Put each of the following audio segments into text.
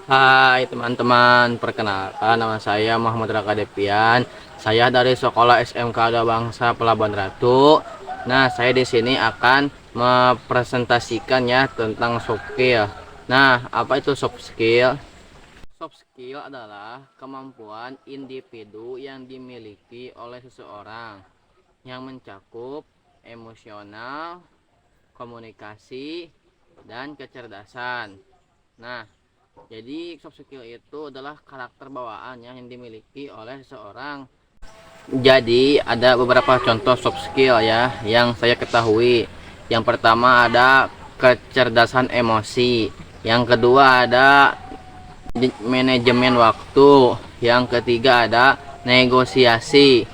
Hai teman-teman, perkenalkan nama saya Muhammad Raka Depian. Saya dari Sekolah SMK Ada Bangsa Pelabuhan Ratu. Nah, saya di sini akan mempresentasikan ya tentang soft skill. Nah, apa itu soft skill? Soft skill adalah kemampuan individu yang dimiliki oleh seseorang yang mencakup emosional, komunikasi, dan kecerdasan. Nah, jadi soft skill itu adalah karakter bawaan yang dimiliki oleh seseorang. Jadi ada beberapa contoh soft skill ya yang saya ketahui. Yang pertama ada kecerdasan emosi. Yang kedua ada manajemen waktu. Yang ketiga ada negosiasi.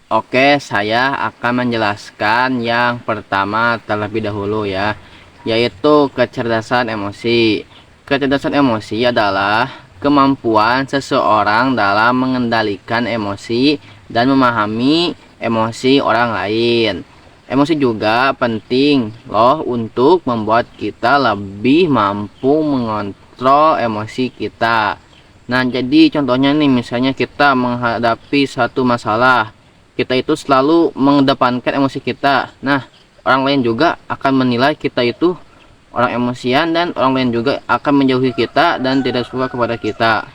Oke, saya akan menjelaskan yang pertama terlebih dahulu ya, yaitu kecerdasan emosi. Kecerdasan emosi adalah kemampuan seseorang dalam mengendalikan emosi dan memahami emosi orang lain. Emosi juga penting loh untuk membuat kita lebih mampu mengontrol emosi kita. Nah, jadi contohnya nih, misalnya kita menghadapi satu masalah, kita itu selalu mengedepankan emosi kita. Nah, orang lain juga akan menilai kita itu orang emosian, dan orang lain juga akan menjauhi kita dan tidak suka kepada kita.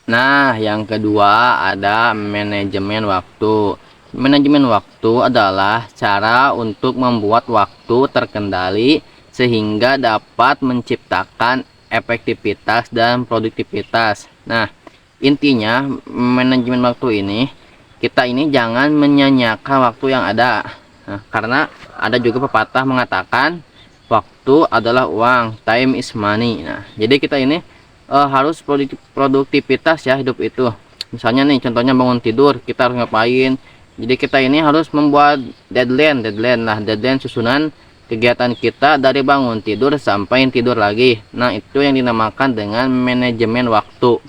Nah, yang kedua ada manajemen waktu. Manajemen waktu adalah cara untuk membuat waktu terkendali sehingga dapat menciptakan efektivitas dan produktivitas. Nah, intinya manajemen waktu ini, kita ini jangan menyanyiakan waktu yang ada. Nah, karena ada juga pepatah mengatakan waktu adalah uang, time is money. Nah, jadi kita ini harus produktivitas ya hidup itu. Misalnya nih contohnya bangun tidur, kita harus ngapain? Jadi kita ini harus membuat deadline. Nah, deadline susunan kegiatan kita dari bangun tidur sampai tidur lagi. Nah, itu yang dinamakan dengan manajemen waktu.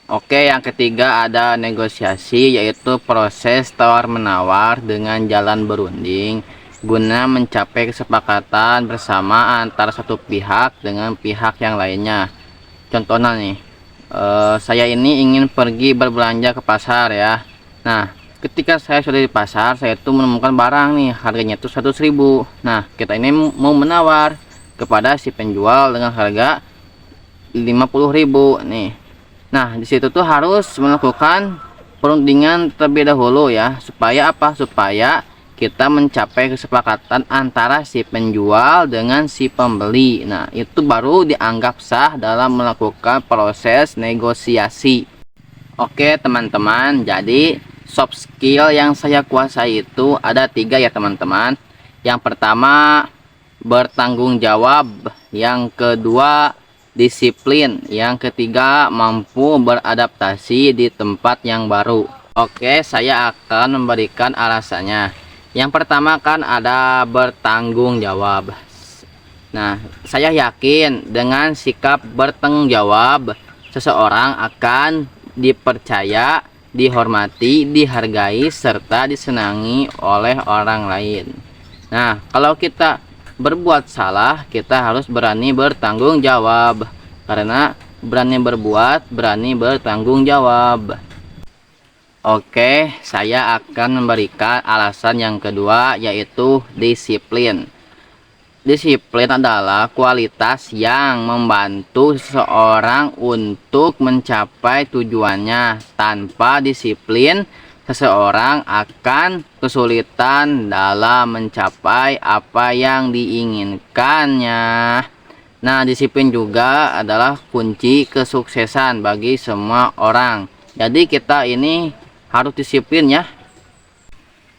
Oke, yang ketiga ada negosiasi, yaitu proses tawar-menawar dengan jalan berunding guna mencapai kesepakatan bersama antara satu pihak dengan pihak yang lainnya. Contohnya nih, saya ini ingin pergi berbelanja ke pasar ya. Nah, ketika saya sudah di pasar, saya itu menemukan barang nih, harganya itu 100.000. Nah, kita ini mau menawar kepada si penjual dengan harga 50.000 nih. Nah, di situ tuh harus melakukan perundingan terlebih dahulu ya, supaya apa? Supaya kita mencapai kesepakatan antara si penjual dengan si pembeli. Nah, itu baru dianggap sah dalam melakukan proses negosiasi. Oke, teman-teman, jadi soft skill yang saya kuasai itu ada 3 ya, teman-teman. Yang pertama, bertanggung jawab. Yang kedua, disiplin. Yang ketiga, mampu beradaptasi di tempat yang baru. Oke, saya akan memberikan alasannya. Yang pertama kan ada bertanggung jawab. Nah, saya yakin dengan sikap bertanggung jawab, seseorang akan dipercaya, dihormati, dihargai, serta disenangi oleh orang lain. Nah, kalau kita berbuat salah, kita harus berani bertanggung jawab. Karena berani berbuat, berani bertanggung jawab. Oke, saya akan memberikan alasan yang kedua, yaitu disiplin. Disiplin adalah kualitas yang membantu seseorang untuk mencapai tujuannya. Tanpa disiplin, seseorang akan kesulitan dalam mencapai apa yang diinginkannya. Nah, disiplin juga adalah kunci kesuksesan bagi semua orang. Jadi kita ini harus disiplin ya.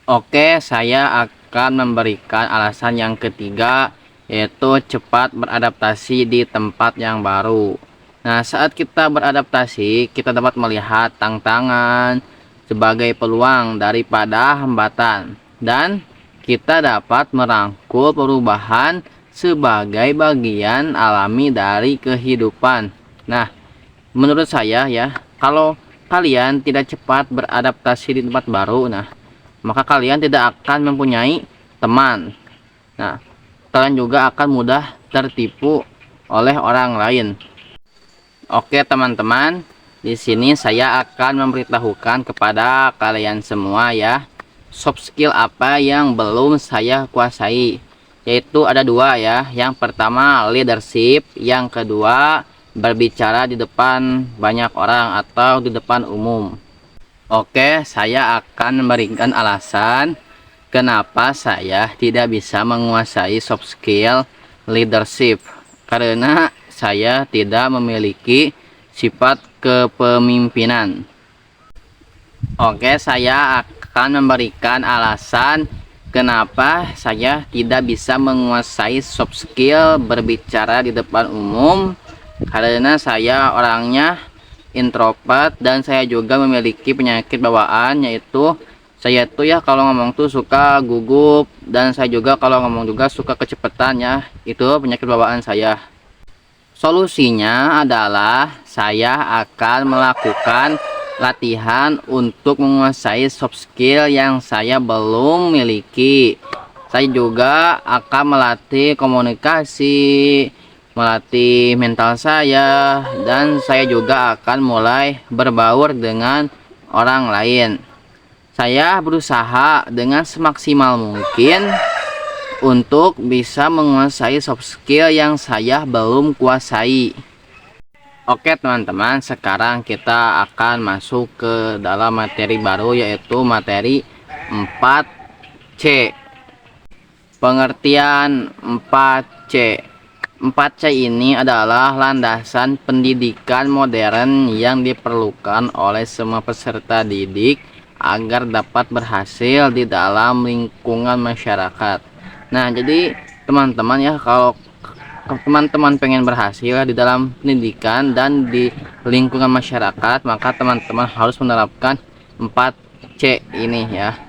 Oke, saya akan memberikan alasan yang ketiga, yaitu cepat beradaptasi di tempat yang baru. Nah, saat kita beradaptasi, kita dapat melihat tantangan sebagai peluang daripada hambatan, dan kita dapat merangkul perubahan sebagai bagian alami dari kehidupan. Nah, menurut saya ya, kalau kalian tidak cepat beradaptasi di tempat baru, nah, maka kalian tidak akan mempunyai teman. Nah, kalian juga akan mudah tertipu oleh orang lain. Oke teman-teman, di sini saya akan memberitahukan kepada kalian semua ya, soft skill apa yang belum saya kuasai. Yaitu ada dua ya. Yang pertama leadership, yang kedua berbicara di depan banyak orang atau di depan umum. Oke, saya akan memberikan alasan kenapa saya tidak bisa menguasai soft skill leadership. Karena saya tidak memiliki sifat kepemimpinan. Oke, saya akan memberikan alasan kenapa saya tidak bisa menguasai soft skill berbicara di depan umum. Karena saya orangnya introvert dan saya juga memiliki penyakit bawaan, yaitu saya tuh ya kalau ngomong tuh suka gugup, dan saya juga kalau ngomong juga suka kecepatan ya. Itu penyakit bawaan saya. Solusinya adalah saya akan melakukan latihan untuk menguasai soft skill yang saya belum miliki. Saya juga akan melatih komunikasi, melatih mental saya, dan saya juga akan mulai berbaur dengan orang lain. Saya berusaha dengan semaksimal mungkin untuk bisa menguasai soft skill yang saya belum kuasai. Oke teman-teman, sekarang kita akan masuk ke dalam materi baru, yaitu materi 4C. Pengertian 4C. 4C ini adalah landasan pendidikan modern yang diperlukan oleh semua peserta didik agar dapat berhasil di dalam lingkungan masyarakat. Nah, jadi teman-teman ya, kalau teman-teman pengen berhasil di dalam pendidikan dan di lingkungan masyarakat, maka teman-teman harus menerapkan 4C ini ya.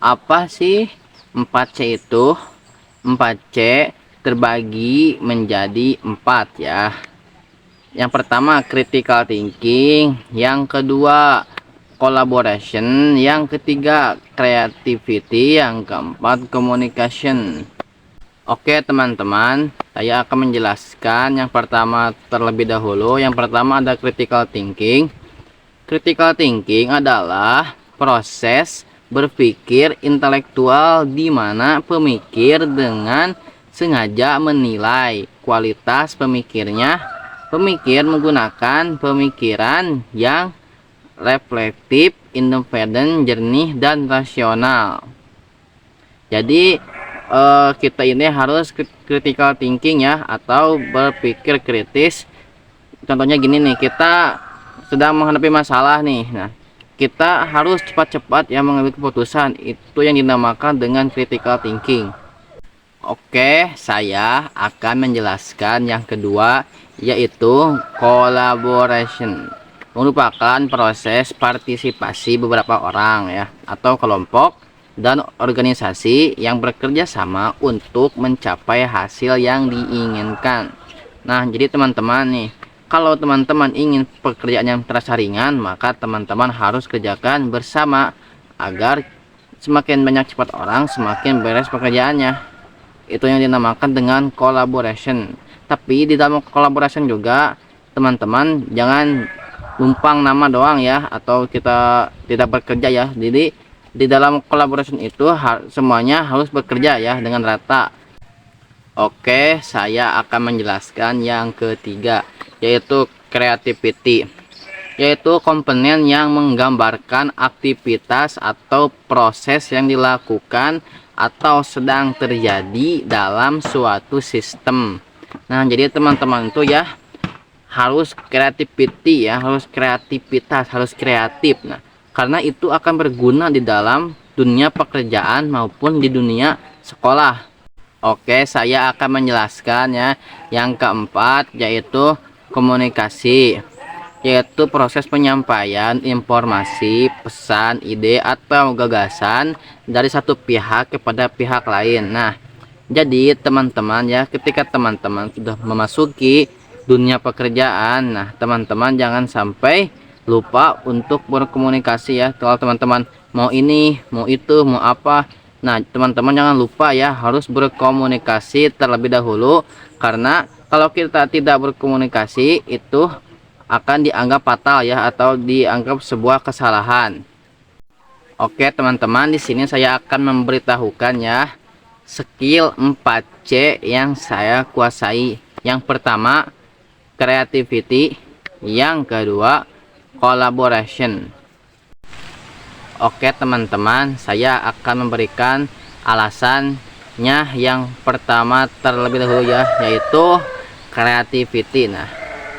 Apa sih 4C itu? 4C terbagi menjadi 4 ya. Yang pertama critical thinking, yang kedua collaboration, yang ketiga creativity, yang keempat communication. Oke teman-teman, saya akan menjelaskan yang pertama terlebih dahulu. Yang pertama ada critical thinking. Critical thinking adalah proses berpikir intelektual di mana pemikir dengan sengaja menilai kualitas pemikirnya. Pemikir menggunakan pemikiran yang reflektif, independen, jernih, dan rasional. Jadi kita ini harus critical thinking ya, atau berpikir kritis. Contohnya gini nih, kita sedang menghadapi masalah nih. Nah, kita harus cepat-cepat ya mengambil keputusan. Itu yang dinamakan dengan critical thinking. Oke, saya akan menjelaskan yang kedua, yaitu collaboration. Merupakan proses partisipasi beberapa orang ya, atau kelompok dan organisasi yang bekerja sama untuk mencapai hasil yang diinginkan. Nah, jadi teman-teman nih, kalau teman-teman ingin pekerjaan yang terasa ringan, maka teman-teman harus kerjakan bersama agar semakin banyak cepat orang, semakin beres pekerjaannya. Itu yang dinamakan dengan collaboration. Tapi di dalam collaboration juga teman-teman jangan numpang nama doang ya, atau kita tidak bekerja ya. Jadi di dalam collaboration itu semuanya harus bekerja ya dengan rata. Oke, saya akan menjelaskan yang ketiga, yaitu creativity, yaitu komponen yang menggambarkan aktivitas atau proses yang dilakukan atau sedang terjadi dalam suatu sistem. Nah, jadi teman-teman itu ya harus creativity ya, harus kreativitas, harus kreatif. Nah, karena itu akan berguna di dalam dunia pekerjaan maupun di dunia sekolah. Oke, saya akan menjelaskan ya. Yang keempat yaitu komunikasi, yaitu proses penyampaian informasi, pesan, ide, atau gagasan dari satu pihak kepada pihak lain. Nah, jadi teman-teman ya, ketika teman-teman sudah memasuki dunia pekerjaan, nah teman-teman jangan sampai lupa untuk berkomunikasi ya. Kalau teman-teman mau ini, mau itu, mau apa, nah teman-teman jangan lupa ya harus berkomunikasi terlebih dahulu. Karena Kalau kita tidak berkomunikasi itu akan dianggap fatal ya, atau dianggap sebuah kesalahan. Oke teman-teman, di sini saya akan memberitahukan ya skill 4C yang saya kuasai. Yang pertama creativity, yang kedua collaboration. Oke teman-teman, saya akan memberikan alasannya. Yang pertama terlebih dahulu ya, yaitu creativity. Nah,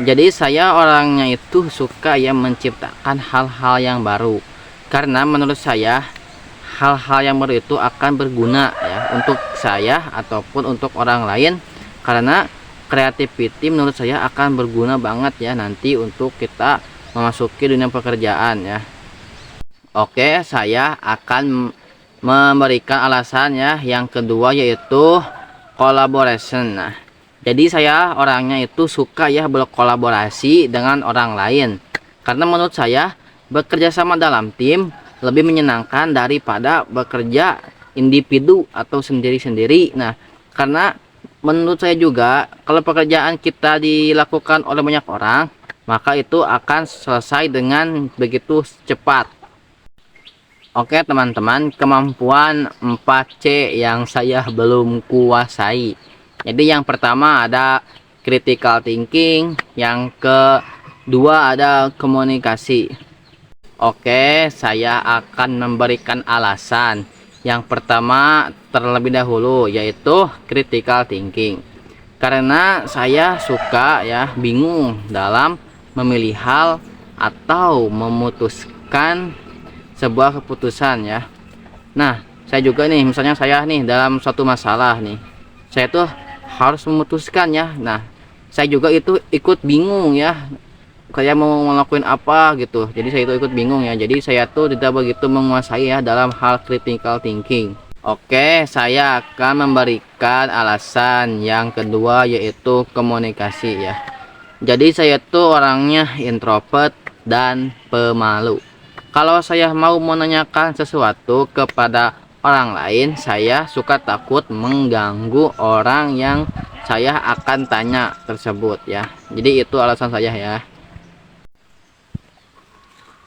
jadi saya orangnya itu suka ya menciptakan hal-hal yang baru, karena menurut saya hal-hal yang baru itu akan berguna ya untuk saya ataupun untuk orang lain, karena creativity menurut saya akan berguna banget ya nanti untuk kita memasuki dunia pekerjaan ya. Oke, saya akan memberikan alasannya. Yang kedua yaitu collaboration. Nah, jadi saya orangnya itu suka ya berkolaborasi dengan orang lain, karena menurut saya bekerja sama dalam tim lebih menyenangkan daripada bekerja individu atau sendiri-sendiri. Nah, karena menurut saya juga kalau pekerjaan kita dilakukan oleh banyak orang, maka itu akan selesai dengan begitu cepat. Oke teman-teman, kemampuan 4C yang saya belum kuasai. Jadi yang pertama ada critical thinking, yang kedua ada komunikasi. Oke, saya akan memberikan alasan. Yang pertama terlebih dahulu yaitu critical thinking. Karena saya suka ya bingung dalam memilih hal atau memutuskan sebuah keputusan ya. Nah, saya juga nih, misalnya saya nih dalam suatu masalah nih, saya tuh harus memutuskan ya. Nah, saya juga itu ikut bingung ya, saya mau ngelakuin apa gitu. Jadi saya itu ikut bingung ya. Jadi saya tuh tidak begitu menguasai ya dalam hal critical thinking. Oke, saya akan memberikan alasan yang kedua yaitu komunikasi ya. Jadi saya tuh orangnya introvert dan pemalu. Kalau saya mau menanyakan sesuatu kepada orang lain, saya suka takut mengganggu orang yang saya akan tanya tersebut ya. Jadi itu alasan saya ya.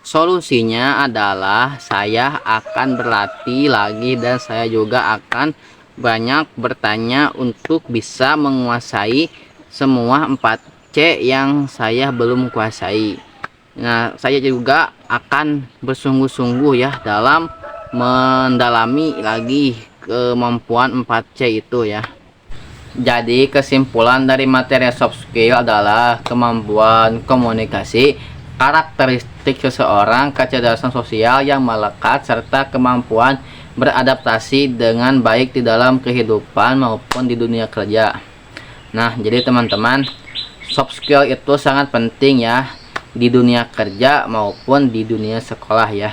Solusinya adalah saya akan berlatih lagi, dan saya juga akan banyak bertanya untuk bisa menguasai semua 4C yang saya belum kuasai. Nah, saya juga akan bersungguh-sungguh ya dalam mendalami lagi kemampuan 4C itu ya. Jadi kesimpulan dari materi soft skill adalah kemampuan komunikasi, karakteristik seseorang, kecerdasan sosial yang melekat, serta kemampuan beradaptasi dengan baik di dalam kehidupan maupun di dunia kerja. Nah, jadi teman-teman, soft skill itu sangat penting ya di dunia kerja maupun di dunia sekolah ya.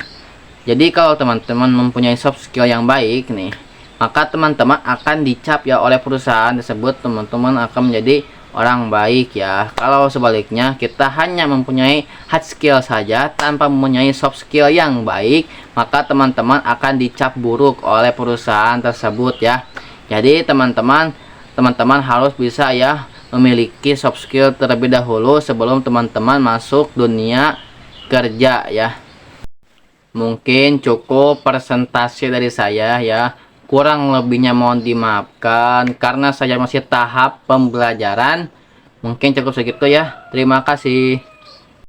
Jadi kalau teman-teman mempunyai soft skill yang baik nih, maka teman-teman akan dicap ya oleh perusahaan tersebut, teman-teman akan menjadi orang baik ya. Kalau sebaliknya kita hanya mempunyai hard skill saja tanpa mempunyai soft skill yang baik, maka teman-teman akan dicap buruk oleh perusahaan tersebut ya. Jadi teman-teman harus bisa ya memiliki soft skill terlebih dahulu sebelum teman-teman masuk dunia kerja ya. Mungkin cukup presentasi dari saya ya. Kurang lebihnya mohon dimaafkan karena saya masih tahap pembelajaran. Mungkin cukup segitu ya. Terima kasih.